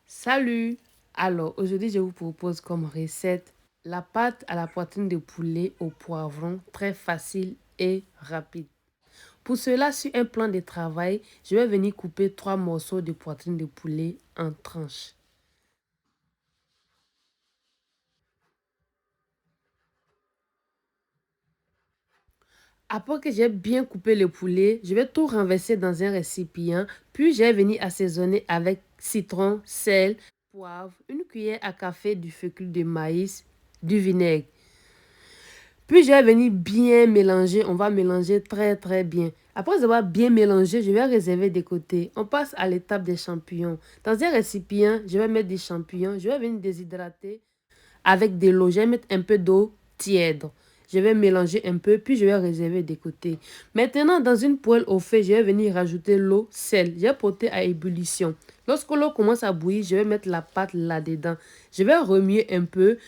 Salut! Alors, aujourd'hui, je vous propose comme recette la pâte à la poitrine de poulet au poivron, très facile et rapide. Pour cela, sur un plan de travail, je vais venir couper 3 morceaux de poitrine de poulet en tranches. Après que j'ai bien coupé le poulet, je vais tout renverser dans un récipient, puis je vais venir assaisonner avec citron, sel, poivre, une cuillère à café du fécule de maïs, du vinaigre. Puis je vais venir bien mélanger, on va mélanger très bien. Après avoir bien mélangé, je vais réserver de côté. On passe à l'étape des champignons. Dans un récipient, je vais mettre des champignons, je vais venir déshydrater avec de l'eau. Je vais mettre un peu d'eau tiède. Je vais mélanger un peu, puis je vais réserver de côté. Maintenant, dans une poêle au feu, je vais venir rajouter l'eau, sel. Je vais porter à ébullition. Lorsque l'eau commence à bouillir, je vais mettre la pâte là-dedans. Je vais remuer un peu.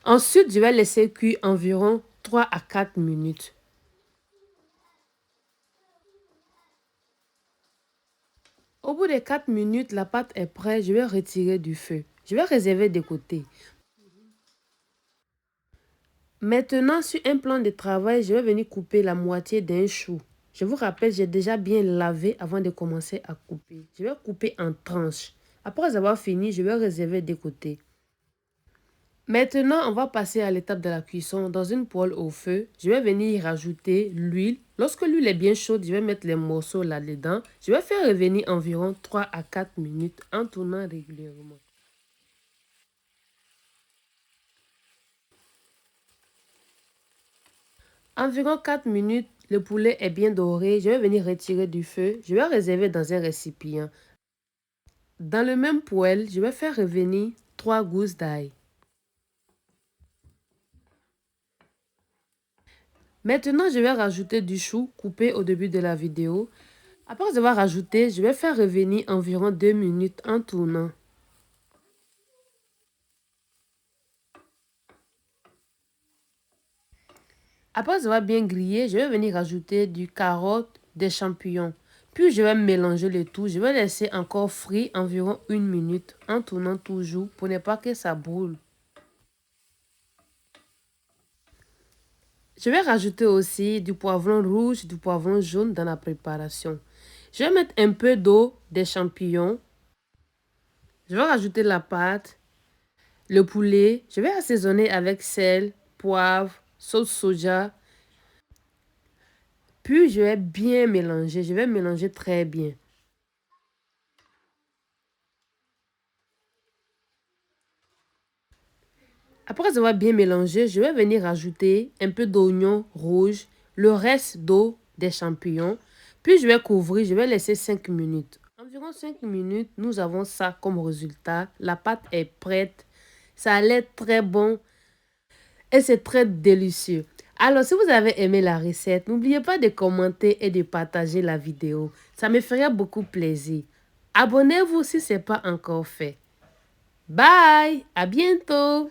Ensuite, je vais laisser cuire environ 3 à 4 minutes. Au bout de 4 minutes, la pâte est prête. Je vais retirer du feu. Je vais réserver de côté. Maintenant, sur un plan de travail, je vais venir couper la moitié d'un chou. Je vous rappelle, j'ai déjà bien lavé avant de commencer à couper. Je vais couper en tranches. Après avoir fini, je vais réserver de côté. Maintenant, on va passer à l'étape de la cuisson. Dans une poêle au feu, je vais venir rajouter l'huile. Lorsque l'huile est bien chaude, je vais mettre les morceaux là-dedans. Je vais faire revenir environ 3 à 4 minutes en tournant régulièrement. Environ 4 minutes, le poulet est bien doré. Je vais venir retirer du feu. Je vais réserver dans un récipient. Dans le même poêle, je vais faire revenir 3 gousses d'ail. Maintenant, je vais rajouter du chou coupé au début de la vidéo. Après avoir rajouté, je vais faire revenir environ 2 minutes en tournant. Après avoir bien grillé, je vais venir rajouter du carotte, des champignons. Puis je vais mélanger le tout. Je vais laisser encore frire environ 1 minute en tournant toujours pour ne pas que ça brûle. Je vais rajouter aussi du poivron rouge, du poivron jaune dans la préparation. Je vais mettre un peu d'eau, des champignons. Je vais rajouter la pâte, le poulet. Je vais assaisonner avec sel, poivre, sauce soja. Puis je vais bien mélanger. Je vais mélanger très bien. Après avoir bien mélangé, je vais venir ajouter un peu d'oignon rouge, le reste d'eau, des champignons. Puis je vais couvrir, je vais laisser 5 minutes. Environ 5 minutes, nous avons ça comme résultat. La pâte est prête. Ça a l'air très bon et c'est très délicieux. Alors, si vous avez aimé la recette, n'oubliez pas de commenter et de partager la vidéo. Ça me ferait beaucoup plaisir. Abonnez-vous si ce n'est pas encore fait. Bye! À bientôt!